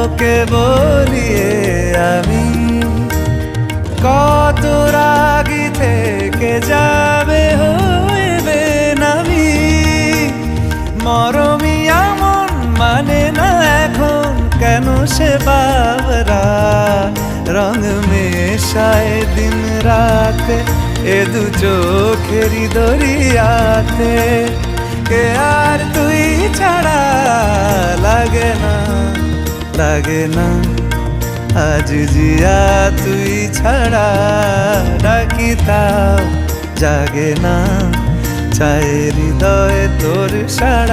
তোকে বলিয়ে আমি কত রাগি থেকে যাবে হইবে নামি। মরমি এমন মানে না এখন কেন সে বাবরা, রং মেশায় দিন রাতে এ দু চোখেরই দরিয়াতে। কে আর তুই ছাড়া লাগে না, লাগে না আজ জিয়া তুই ছাড়া ডাকি তাও জাগে না, চায় হৃদয় তোর সাড়া।